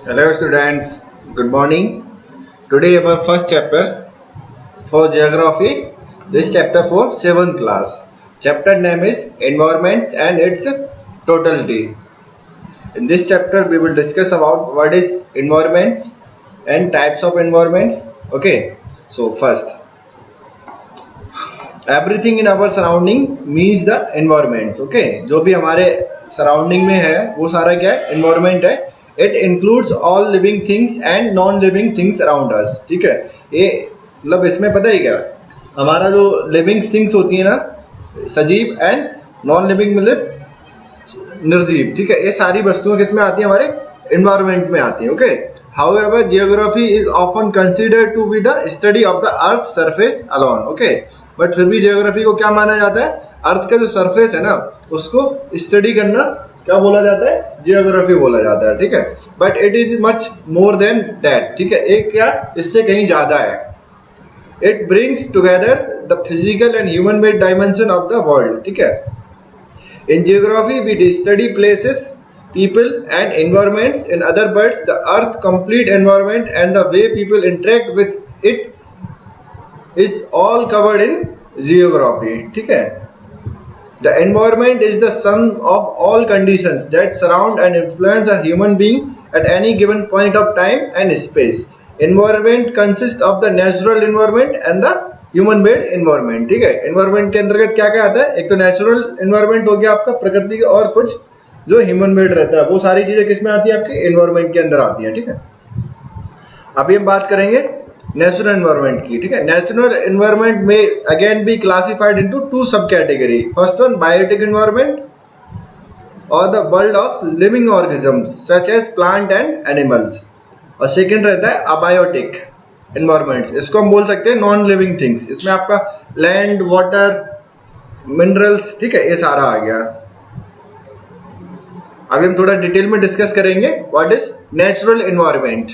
Hello students, good morning. Today our first chapter for geography. This chapter for 7th class. Chapter name is environments and its totality. In this chapter we will discuss about what is environments and types of environments. Okay. So first, everything in our surrounding means the environments. Okay, जो भी हमारे surrounding में है वो सारा क्या है, environment है. It includes all living things and non living things around us. ठीक है, ये मतलब इसमें पता है क्या, हमारा जो लिविंग थिंग्स होती है ना, सजीव, एंड नॉन लिविंग मतलब निर्जीव. ठीक है, ये सारी वस्तुएं किस में आती हैं, हमारे एनवायरमेंट में आती हैं. Okay. However, geography is often considered to be the study of the earth surface alone. Okay, but फिर भी geography को क्या माना जाता है, अर्थ का जो सरफेस है ना उसको स्टडी करना क्या बोला जाता है, जियोग्राफी बोला जाता है. ठीक है, but it is much more than that. ठीक है, एक क्या, इससे कहीं ज्यादा है. It brings together the physical and human made dimension of the world. ठीक है, in geography we study places, people and environments. In other words, the earth complete environment and the way people interact with it is all covered in geography. ठीक है, the environment is the sum of all conditions that surround and influence a human being at any given point of time and space. Environment consists of the natural environment and the human made environment. ठीक है, environment के अंतर्गत क्या क्या आता है, एक तो नेचुरल एनवायरनमेंट हो गया आपका प्रकृति का, और कुछ जो ह्यूमन मेड रहता है वो सारी चीजें किस में आती है, आपके एनवायरनमेंट के अंदर आती है. ठीक है, अभी हम बात करेंगे नेचुरल एनवायरनमेंट की. ठीक है, नेचुरल एनवायरनमेंट में again be classified into two sub category. First one biotic environment और the world of living organisms such as plant and animals, और सेकेंड रहता है अबायोटिक एनवायरमेंट्स. इसको हम बोल सकते हैं नॉन लिविंग थिंग्स. इसमें आपका लैंड, वाटर, मिनरल्स, ठीक है, ये सारा आ गया. अभी हम थोड़ा डिटेल में डिस्कस करेंगे what is natural environment.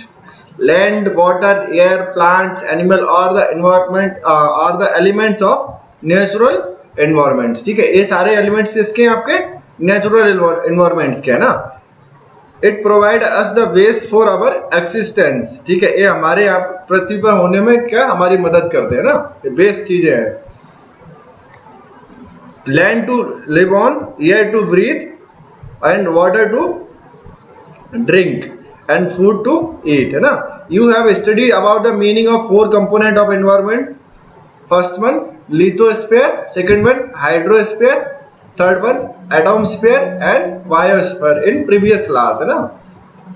Land, water, air, plants, animal और द एनवायरनमेंट और the elements of natural environments. ठीक है, ये सारे एलिमेंट्स इसके आपके नेचुरल एनवायरनमेंट्स के है ना. It provide us the base for our existence. ठीक है, ये हमारे यहाँ पृथ्वी पर होने में क्या हमारी मदद करते हैं ना, ये बेस चीजें हैं. Land to live on, air to breathe, and water to drink, and food to eat, है ना. You have study about the meaning of four component of environment. First one lithosphere, second one hydrosphere, third one atomsphere and biosphere in previous class, है ना.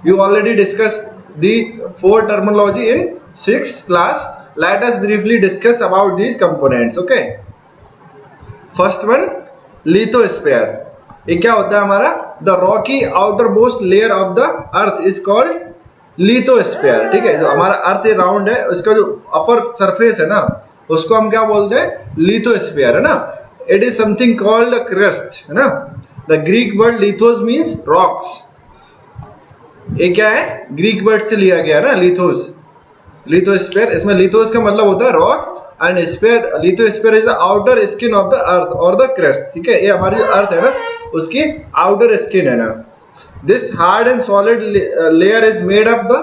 You already discussed these four terminology in 6th class. Let us briefly discuss about these components. Okay, first one lithosphere. ये क्या होता है हमारा, the rocky outermost layer of the earth is called lithosphere. ठीक है, जो हमारा अर्थ राउंड है उसका जो अपर सरफेस है ना उसको हम क्या बोलते हैं, लिथोस्फीयर, है ना. It is something called a crust, है ना. The Greek word lithos means rocks. ये क्या है, ग्रीक वर्ड से लिया गया ना, लिथोस, लिथोस्फीयर. इसमें लिथोस का मतलब होता है rocks, and sphere, lithosphere is the outer skin of the अर्थ और द क्रस्ट. ठीक है, ये हमारी जो अर्थ है ना उसकी आउटर स्किन है ना. This hard and solid layer is made of the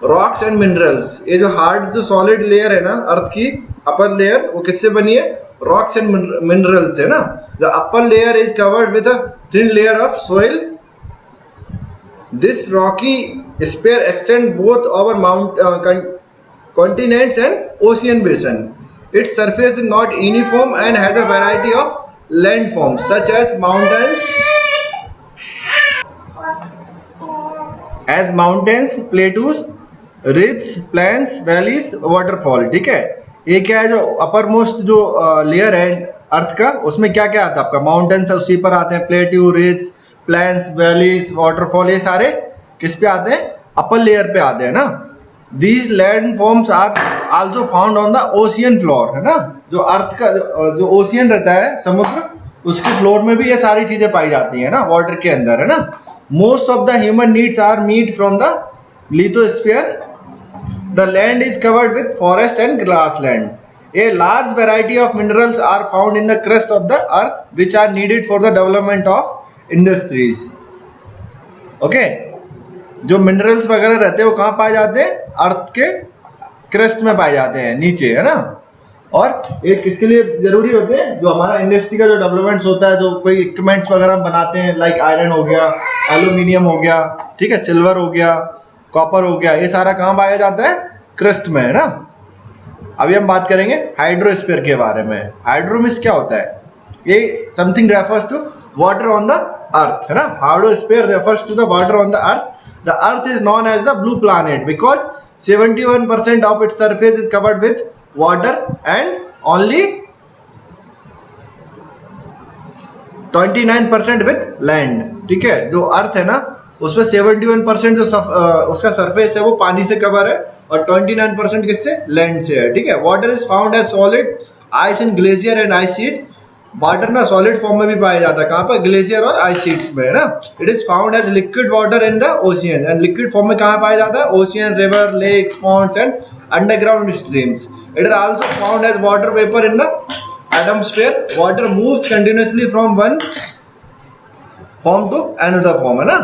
rocks and minerals. ये जो हार्ड जो सॉलिड लेयर है ना अर्थ की अपर लेयर, वो किससे बनी है, rocks and minerals, है ना. The upper layer is covered with a thin layer of soil. This rocky sphere extends both over continents and ocean basin. Its surface is not uniform and has a variety of landforms such as mountains, plateaus, ridges, plains, valleys, waterfall. ठीक है, ये क्या है, जो upper most जो layer है अर्थ का उसमें क्या क्या आता है आपका, माउंटेन्स उसी पर आते हैं, plateau, ridge, plains, valleys, waterfall, ये सारे किस पे आते हैं, अपर लेयर पे आते हैं ना. These landforms are also found on the ocean floor, है ना. जो अर्थ का जो ओशियन रहता है समुद्र, उसके फ्लोर में भी ये सारी चीजें पाई जाती है ना, वाटर के अंदर, है ना. Most of the human needs are meet from the lithosphere. The land is covered with forest and grassland. A large variety of minerals are found in the crust of the earth which are needed for the development of industries. Okay, जो minerals वगैरह रहते हैं वो कहाँ पाए जाते हैं? अर्थ के क्रस्ट में पाए जाते हैं, नीचे, है ना। और ये किसके लिए जरूरी होते हैं? जो हमारा इंडस्ट्री का जो डेवलपमेंट्स होता है, जो कोई इक्विपमेंट्स वगैरह हम बनाते हैं, लाइक आयरन हो गया, एल्यूमिनियम हो गया, ठीक है, सिल्वर हो गया, कॉपर हो गया, ये सारा कहाँ पाया जाता है? क्रस्ट में, है ना। अभी हम बात करेंगे हाइड्रोस्फीयर के बारे में। हाइड्रोमिस क्या होता है? ये something refers to water on the earth, है ना। Hydrosphere refers to the water on the earth. The earth is known as the blue planet because 71% of its surface is covered with water and only 29% with land. ठीक है, जो अर्थ है ना उसमें 71% जो उसका सरफेस है वो पानी से कवर है और 29% किससे? लैंड से है, ठीक है। Water is found as solid ice in glacier and ice sheet. Water ना सॉलिड फॉर्म में भी पाया जाता है, कहाँ पर? ग्लेशियर और आइस शीट में, है ना। It is found as liquid water in the ocean. And liquid form में कहाँ पाया जाता है? Ocean, river, lakes, ponds and underground streams. It is also found as water vapour in the atmosphere. Water moves continuously from one form to another form, है ना।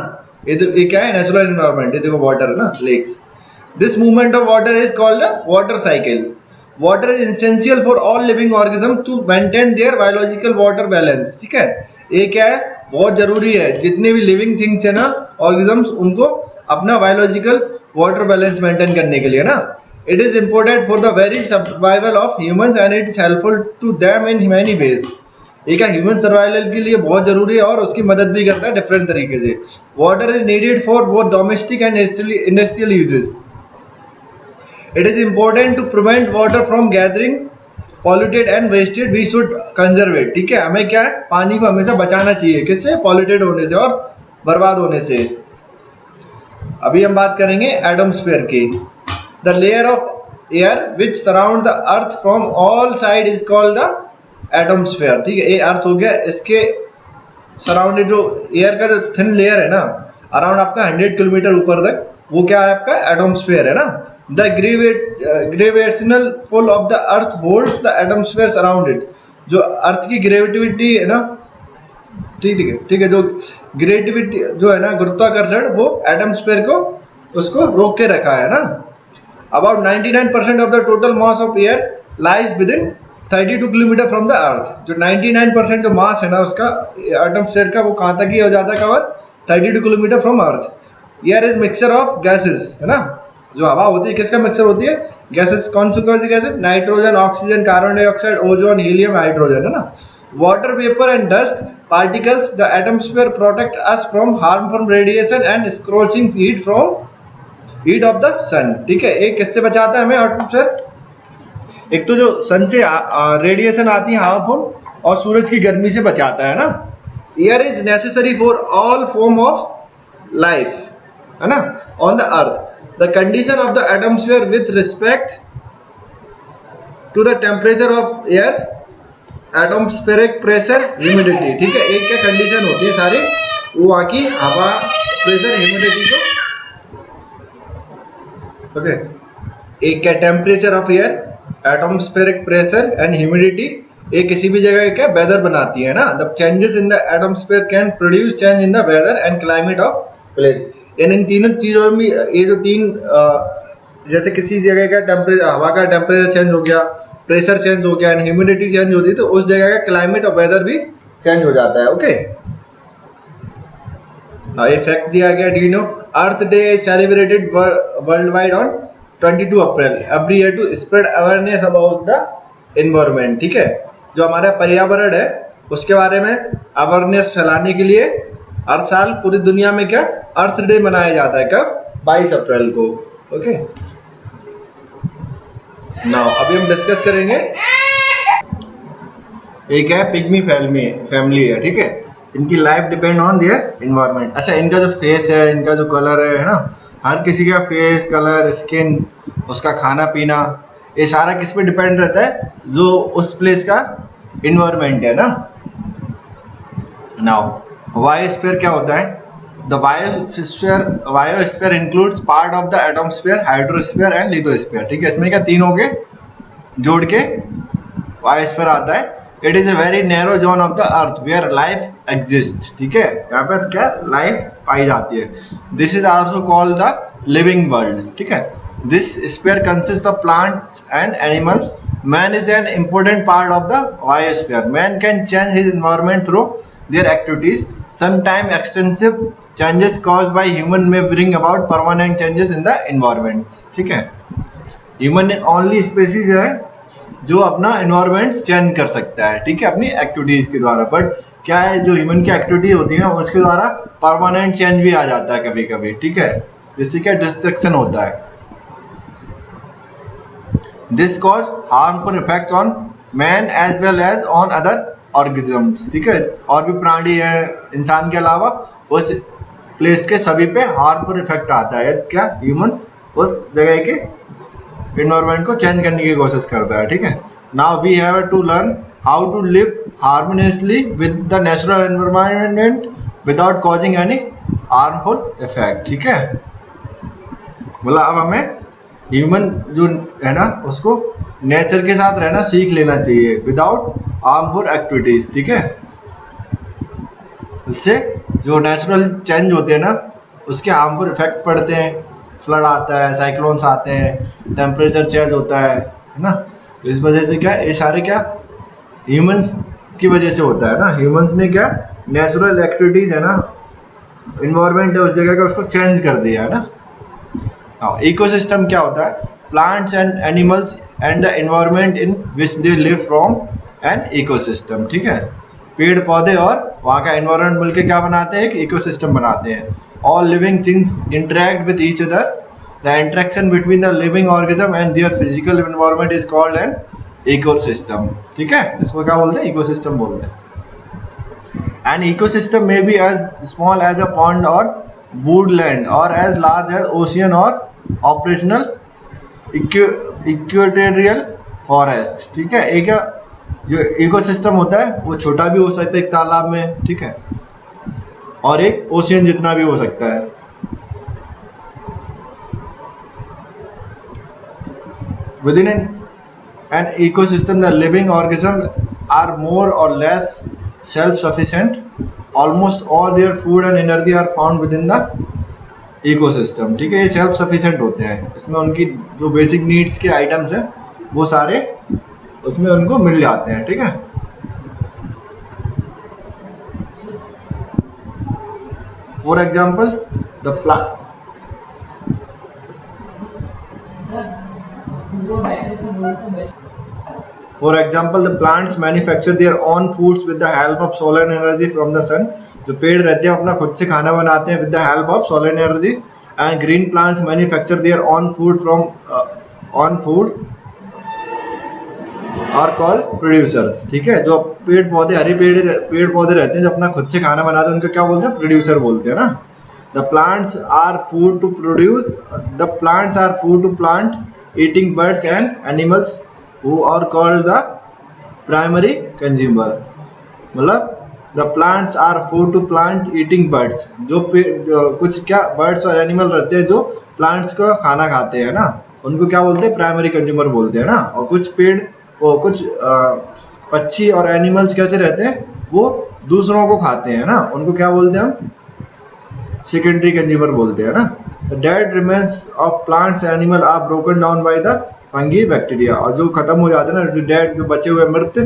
ये क्या है? Natural environment. ये देखो वाटर है ना, lakes. This movement of water is called the water cycle. Water is essential for all living organism to maintain their biological water balance. ठीक है, ये क्या है? बहुत जरूरी है. जितने भी लिविंग थिंग्स है ना, ऑर्गेनिजम्स, उनको अपना बायोलॉजिकल वाटर बैलेंस मेंटेन करने के लिए ना. It is important for the very survival of humans and it is helpful to them in many ways. ये क्या? ह्यूमन सर्वाइवल के लिए बहुत जरूरी है और उसकी मदद भी करता है डिफरेंट तरीके से. Water is needed for both domestic and industrial uses. It is important to prevent water from gathering polluted and wasted. We should conserve it. ठीक है, हमें क्या है? पानी को हमेशा बचाना चाहिए. किससे? पॉल्यूटेड होने से और बर्बाद होने से. अभी हम बात करेंगे एटमॉस्फेयर की. The layer of air which surround the earth from all side is called the atmosphere. ठीक है, ये अर्थ हो गया. इसके सराउंडेड जो एयर का जो थिन लेयर है ना, अराउंड आपका 100 किलोमीटर ऊपर तक, वो क्या है? आपका एटमॉस्फेयर है ना. The gravitational pull of the earth holds the atmosphere around it. जो अर्थ की ग्रेविटिविटी है ना, ठीक है, जो ग्रेविटिविटी जो है ना, गुरुत्वाकर्षण, वो एटमॉस्फेयर को उसको रोक के रखा है ना. About 99% of the total mass of air lies within 32 kilometre from the earth. जो 99% जो मास है ना उसका एटमॉस्फेयर का, वो कहाँ तक ही हो जाता है cover? 32 kilometre from earth. Air is mixture of gases, है ना. जो हवा होती है किसका मिक्सचर होती है? गैसेस. कौन सी gases? Nitrogen, oxygen, carbon dioxide, ozone, helium, hydrogen, है ना. Water vapour and dust particles. The atmosphere protect us from harmful radiation and scorching heat from heat of the sun. ठीक है, एक किससे बचाता है हमें एटमॉस्फेयर? एक तो जो सन से रेडिएशन आती है हार्मफुल, और सूरज की गर्मी से बचाता है ना. Air is necessary for all form of life, है ना, on the earth. The condition of the atmosphere with respect to the temperature of air, atmospheric pressure, humidity. ठीक है, एक क्या कंडीशन होती है सारी? वो वहाँ की हवा, प्रेशर, ह्यूमिडिटी को. ओके, एक क्या? Temperature of air, atmospheric pressure and humidity. ये किसी भी जगह क्या वेदर बनाती है ना. The changes in the atmosphere can produce change in the weather and climate of place. इन तीनों चीज़ों में, ये जो तीन, जैसे किसी जगह का टेम्परेचर, हवा का टेम्परेचर चेंज हो गया, प्रेशर चेंज हो गया एंड ह्यूमिडिटी चेंज होती है, तो उस जगह का क्लाइमेट और वेदर भी चेंज हो जाता है. ओके, ये फैक्ट दिया गया. Do you know earth day is celebrated world wide on 22 April every year to spread awareness about the environment. ठीक है, जो हमारा पर्यावरण है उसके बारे में अवेयरनेस फैलाने के लिए हर साल पूरी दुनिया में क्या अर्थ डे मनाया जाता है. कब? 22 अप्रैल को. ओके, नाउ अभी हम डिस्कस करेंगे. एक है पिग्मी फैमिली है. ठीक है, इनकी life depend on their environment. अच्छा, इनका जो फेस है, इनका जो कलर है ना, हर किसी का फेस, कलर, स्किन, उसका खाना पीना, ये सारा किस पे डिपेंड रहता है? जो उस प्लेस का एनवायरनमेंट है ना. नाउ बायोस्फीयर क्या होता है? The biosphere includes part of the atmosphere, hydrosphere and lithosphere. ठीक है, इसमें क्या तीन हो गए जोड़ के बायोस्फीयर आता है. It is a very narrow zone of the earth where life exist. ठीक है, यहाँ पर क्या लाइफ पाई जाती है। This is also called the living world. ठीक है, this sphere consist of plants and animals. Man is an important part of the biosphere. Man can change his environment through their activities. Sometimes extensive changes caused by human may bring about permanent changes in the environment. ठीक है, human only species है जो अपना environment change कर सकता है, ठीक है, अपनी एक्टिविटीज के द्वारा। बट क्या है, जो ह्यूमन की एक्टिविटी होती है ना, उसके द्वारा परमानेंट चेंज भी आ जाता है कभी कभी। ठीक है, जिससे क्या डिस्ट्रक्शन होता है। This cause harmful effect on man as well as on other organisms. ठीक है, और भी प्राणी है इंसान के अलावा, उस प्लेस के सभी पे हार्मफुल इफेक्ट आता है। क्या ह्यूमन उस जगह के एनवायरनमेंट को चेंज करने की कोशिश करता है। ठीक है, now we have to learn how to live harmoniously with the natural environment without causing any harmful effect. ठीक है, मतलब अब हमें ह्यूमन जो है ना, उसको नेचर के साथ रहना सीख लेना चाहिए विदाउट हार्मफुल एक्टिविटीज। ठीक है, इससे जो नेचुरल चेंज होते हैं ना, उसके हार्मफुल इफेक्ट पड़ते हैं। फ्लड आता है, साइक्लोन्स आते हैं, टेम्परेचर चेंज होता है ना। इस वजह से क्या, ये सारे क्या ह्यूमंस की वजह से होता है ना। ह्यूमंस ने क्या नेचुरल एक्टिविटीज है ना, इन्वायरमेंट है उस जगह का, उसको चेंज कर दिया है ना। इकोसिस्टम क्या होता है, plants and animals and the environment in which they live from N ecosystem. ठीक है, पेड़ पौधे और वहाँ का एनवायरनमेंट मिलकर क्या बनाते हैं, एक इकोसिस्टम बनाते हैं। All living things interact with each other. The interaction between the living organism and their physical environment is called an ecosystem. ठीक है, इसको क्या बोलते हैं, इकोसिस्टम बोलते हैं। An ecosystem may be as small as a pond or woodland or as large as ocean or operational equatorial forest. ठीक है, एक जो इकोसिस्टम होता है वो छोटा भी हो सकता है एक तालाब में, ठीक है, और एक ओशियन जितना भी हो सकता है। Within an ecosystem the living organism are more or less self sufficient. Almost all their food and energy are found within the ecosystem. ठीक है, ये सेल्फ सफिशिएंट होते हैं, इसमें उनकी जो बेसिक नीड्स के आइटम्स हैं वो सारे उसमें उनको मिल जाते हैं। ठीक है, for example the plants manufacture their own foods with the help of solar energy from the sun. जो पेड़ रहते हैं अपना खुद से खाना बनाते हैं with the help of solar energy. And green plants manufacture their own food from on food are called producers. ठीक है, जो पेड़ पौधे हरे पेड़ पौधे रहते हैं जो अपना खुद से खाना बनाते हैं, उनको क्या बोलते हैं, प्रोड्यूसर बोलते हैं ना। The plants are food to plant eating birds and animals who are called the primary consumer. मतलब the plants are food to plant eating birds, जो कुछ क्या बर्ड्स और एनिमल रहते हैं जो प्लांट्स का खाना खाते हैं ना, उनको क्या बोलते हैं, प्राइमरी कंज्यूमर बोलते हैं ना। और कुछ पेड़ और कुछ पक्षी और एनिमल्स कैसे रहते हैं, वो दूसरों को खाते हैं ना, उनको क्या बोलते हैं, हम सेकेंडरी कंज्यूमर बोलते हैं ना। The dead remains of plants animal are broken down by the fungi bacteria. और जो खत्म हो जाते हैं ना, जो डेड जो बचे हुए मृत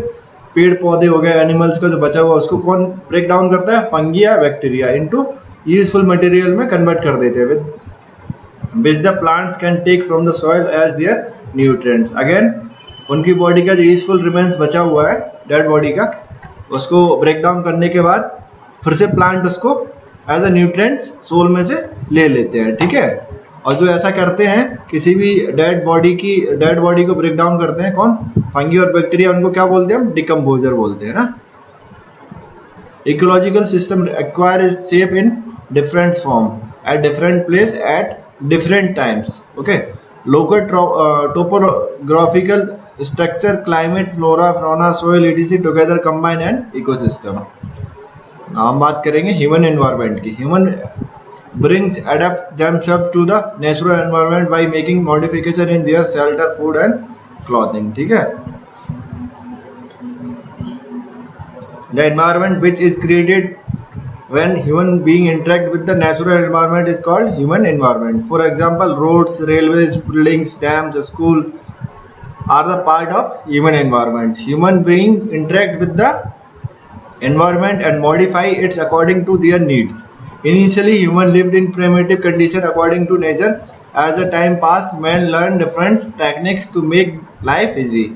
पेड़ पौधे हो गए, एनिमल्स का जो बचा हुआ, उसको कौन ब्रेक डाउन करता है, फंगी या बैक्टीरिया, इनटू यूजफुल मटेरियल में कन्वर्ट कर देते हैं with which the plants can take from the soil as their nutrients. Again उनकी बॉडी का जो यूजफुल रिमेन्स बचा हुआ है डेड बॉडी का, उसको ब्रेक डाउन करने के बाद फिर से प्लांट उसको एज अ न्यूट्रिएंट्स सोल में से ले लेते हैं। ठीक है, और जो ऐसा करते हैं किसी भी डेड बॉडी को ब्रेक डाउन करते हैं कौन, फंगी और बैक्टीरिया, उनको क्या बोलते हैं हम, डिकम्पोजर बोलते हैं ना। Ecological system acquire is shape in different form at different place at different times. Okay, local topographical structure, climate, flora, fauna, soil etc together combine an ecosystem. हम बात करेंगे ह्यूमन एनवायरनमेंट की। Human brings adapt themselves to the natural environment by making modification in their shelter, food and clothing। ठीक है, The environment which is created when human being interact with the natural environment is called human environment. For example, roads, railways, buildings, dams, a school are the part of human environments. Human being interact with the environment and modify it according to their needs. Initially, human lived in primitive condition according to nature. As the time passed, man learned different techniques to make life easy.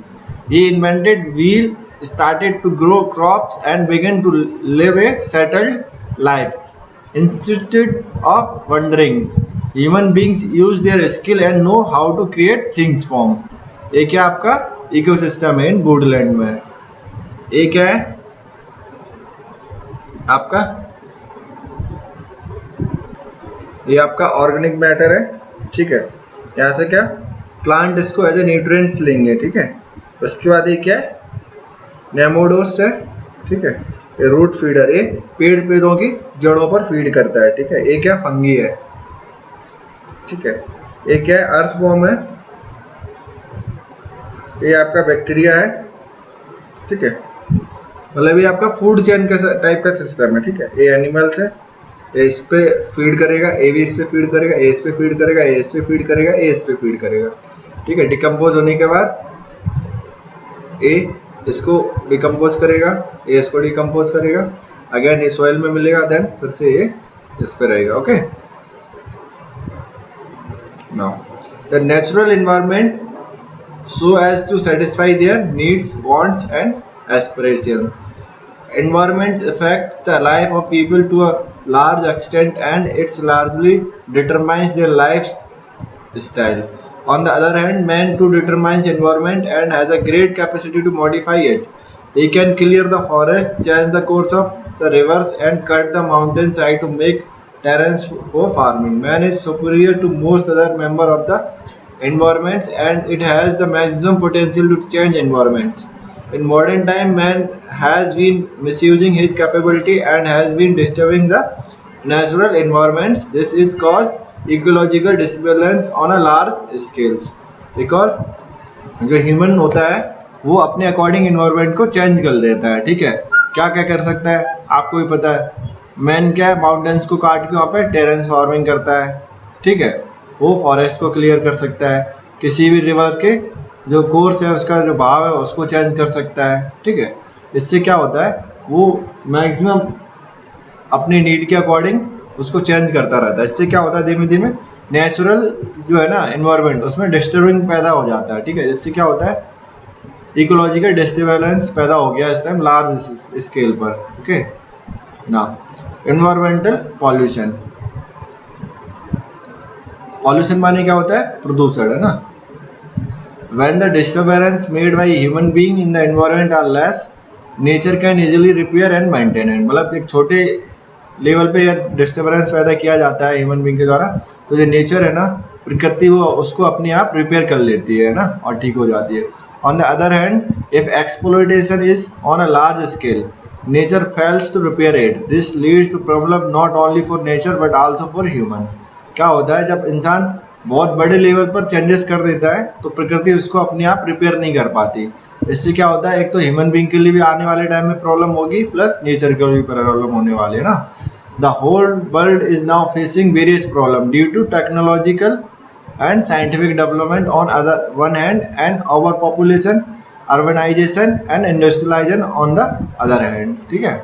He invented wheel, started to grow crops, and began to live a settled life. Instead of wandering, human beings use their skill and know how to create things from. ये क्या आपका ecosystem है इन Woodland में. ये क्या है आपका, ये आपका ऑर्गेनिक मैटर है. ठीक है, यहाँ से क्या प्लांट इसको एज ए न्यूट्रिएंट्स लेंगे. ठीक है, उसके बाद ये क्या है नेमोडोस है. ठीक है, ये रूट फीडर, ये पेड़ पौधों की जड़ों पर फीड करता है. ठीक है, ये क्या फंगी है. ठीक है, ये क्या है अर्थवॉर्म है. ये आपका बैक्टीरिया है. ठीक है, मतलब ये आपका फूड चेन का टाइप का सिस्टम है. ठीक है, ये एनिमल्स है, ये इस पे फीड करेगा, ए भी इस पे फीड करेगा, ए इस पे फीड करेगा, ए इस पे फीड करेगा, ए इस पे फीड करेगा. ठीक है, डिकम्पोज होने के बाद ए इसको डिकम्पोज करेगा, ए इसको डिकम्पोज करेगा, अगेन ये सॉइल में मिलेगा, देन फिर से ये इस पे रहेगा. Okay, now the natural environment so as to satisfy their needs, wants and aspirations. Environments affect the life of people to a large extent and it largely determines their lifestyle. On the other hand, man too determines environment and has a great capacity to modify it. He can clear the forests, change the course of the rivers and cut the mountainside to make terrains for farming. Man is superior to most other member of the environments and it has the maximum potential to change environments. In modern time, man has been misusing his capability and has been disturbing the natural environments. This is caused ecological disbalance on a large scales. Because जो human होता है वो अपने according environment को change कर देता है. ठीक है, क्या क्या कर सकता है आपको भी पता है. मैन क्या है माउंटेन्स को काट के वहाँ पे टेरेस फार्मिंग करता है. ठीक है, वो फॉरेस्ट को क्लियर कर सकता है, किसी भी रिवर के जो कोर्स है उसका जो बहाव है उसको चेंज कर सकता है. ठीक है, इससे क्या होता है वो मैक्सिमम अपनी नीड के अकॉर्डिंग उसको चेंज करता रहता है. इससे क्या होता है धीमे धीमे नेचुरल जो है ना इन्वायरमेंट उसमें डिस्टर्बिंग पैदा हो जाता है. ठीक है, इससे क्या होता है इकोलॉजिकल डिस्टर्बेंस पैदा हो गया इस टाइम लार्ज स्केल पर. ओके, ना इन्वायरमेंटल पॉल्यूशन. पॉल्यूशन माने क्या होता है प्रदूषण, है ना. When the disturbance made by human being in the environment are less, nature can easily repair and maintain it. मतलब एक छोटे लेवल पे डिस्टर्बेंस पैदा किया जाता है ह्यूमन बीइंग के द्वारा, तो जो नेचर है ना प्रकृति वो उसको अपने आप रिपेयर कर लेती है ना और ठीक हो जाती है. On the other hand, if exploitation is on a large scale, nature fails to repair it. This leads to problem not only for nature but also for human. क्या होता है जब इंसान बहुत बड़े लेवल पर चेंजेस कर देता है तो प्रकृति उसको अपने आप रिपेयर नहीं कर पाती. इससे क्या होता है एक तो ह्यूमन बीइंग के लिए भी आने वाले टाइम में प्रॉब्लम होगी प्लस नेचर के लिए भी प्रॉब्लम होने वाली है ना. The whole world is now facing various problem due to technological and scientific development on other one hand and over population, urbanization and industrialization on the other hand. ठीक है,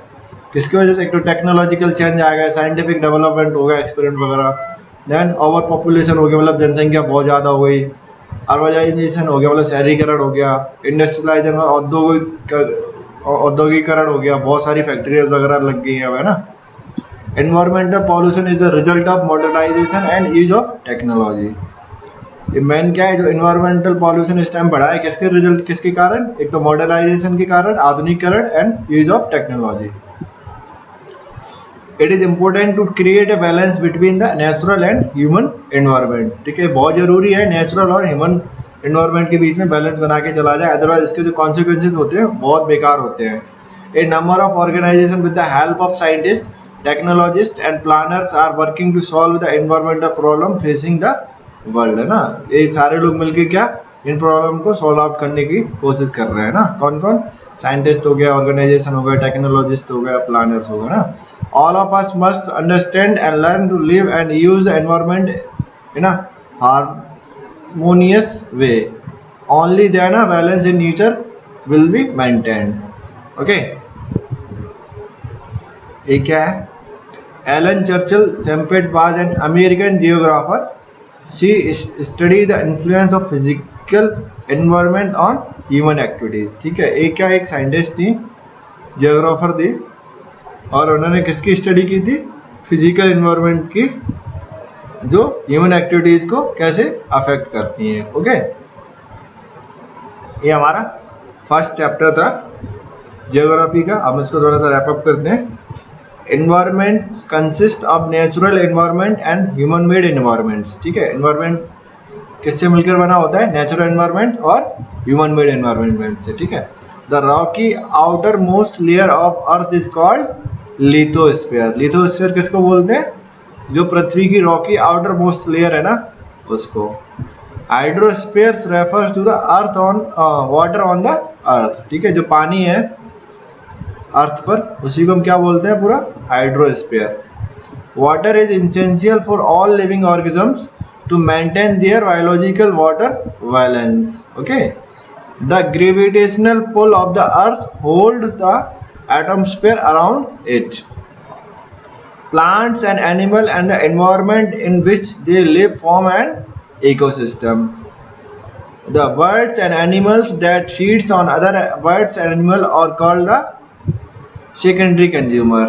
किसकी वजह से एक तो टेक्नोलॉजिकल चेंज आ गया, साइंटिफिक डेवलपमेंट हो गया, एक्सपेरिमेंट वगैरह, देन ओवर पॉपुलेशन हो गया मतलब जनसंख्या बहुत ज़्यादा हो गई, अर्बनाइजेशन हो गया मतलब शहरीकरण हो गया, इंडस्ट्रियलाइजेशन औद्योगिकरण हो गया, बहुत सारी फैक्ट्रीज वगैरह लग गई हैं, है ना. Environmental pollution is the result of modernisation and use of technology. ये मेन क्या है जो इन्वायरमेंटल पॉल्यूशन इस टाइम बढ़ा है किसके रिजल्ट किसके कारण, एक तो मॉडर्नाइजेशन के कारण, आधुनिकीकरण and use of technology. It is important to create a balance between the natural and human environment. ठीक है, बहुत ज़रूरी है नेचुरल और ह्यूमन एनवायरनमेंट के बीच में बैलेंस बना के चला जाए, अदरवाइज इसके जो कॉन्सिक्वेंसेज होते हैं बहुत बेकार होते हैं. A number of organization with the help of scientist, technologist and planners are working to solve the environmental problem facing the world, है ना. ये सारे लोग मिलकर क्या इन प्रॉब्लम को सॉल्व आउट करने की कोशिश कर रहे हैं ना। कौन कौन? साइंटिस्ट हो गया, ऑर्गेनाइजेशन हो गया, टेक्नोलॉजिस्ट हो गया, प्लानर्स हो गया ना। All of us must understand and learn to live and use the environment in a harmonious way. Only then a balance in nature will be maintained. Okay, ये क्या है? Ellen Churchill Semple was an American geographer. She study the influence of physical environment on human activities. ठीक है, एक क्या, एक scientist थी, geographer थी, और उन्होंने किसकी स्टडी की थी? फिजिकल एनवायरनमेंट की, जो ह्यूमन एक्टिविटीज़ को कैसे अफेक्ट करती हैं। ओके, ये हमारा फर्स्ट चैप्टर था जियोग्राफी का। हम इसको थोड़ा सा रैप अप करते हैं। Environment consist of natural environment and human made environments. ठीक है, एनवायरनमेंट किससे मिलकर बना होता है? नेचुरल एनवायरनमेंट और ह्यूमन मेड एनवायरनमेंट से। ठीक है, the Rocky outer most layer of earth is called lithosphere. Lithosphere किसको बोलते हैं? जो पृथ्वी की रॉकी आउटर मोस्ट लेयर है ना, उसको। Hydrospheres refers to the earth on water on the earth. ठीक है, जो पानी है अर्थ पर, उसी को हम क्या बोलते हैं? पूरा hydrosphere. Water is essential for all living organisms to maintain their biological water balance. Okay, the gravitational pull of the earth holds the atmosphere around it. Plants and animal and the environment in which they live form an ecosystem. The birds and animals that feeds on other birds and animals are called the secondary consumer.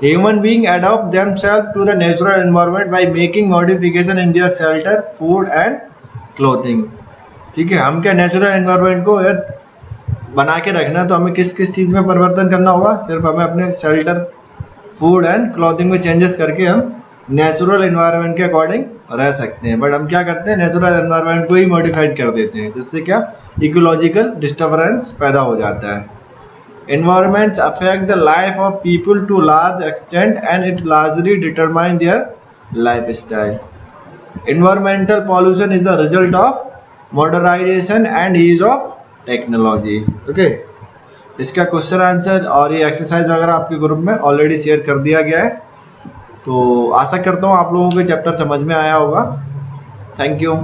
Human beings adapt themselves to the natural environment by making modification in their shelter, food and clothing. ठीक है, हम क्या natural environment को बना के रखना, तो हमें किस किस चीज़ में परिवर्तन करना होगा? सिर्फ हमें अपने शेल्टर, फूड एंड क्लॉथिंग में चेंजेस करके हम नेचुरल एनवायरनमेंट के अकॉर्डिंग रह सकते हैं। बट हम क्या करते हैं? नेचुरल एनवायरनमेंट को ही मॉडिफाइड कर देते हैं, जिससे क्या इकोलॉजिकल डिस्टर्बेंस पैदा हो जाता है। Environments affect the life of people to large extent and it largely determine their life style. Environmental pollution is the result of modernisation and use of technology. Okay, इसका क्वेश्चन आंसर और ये exercise वगैरह आपके group में already share कर दिया गया है। तो आशा करता हूँ आप लोगों को चैप्टर समझ में आया होगा। Thank you.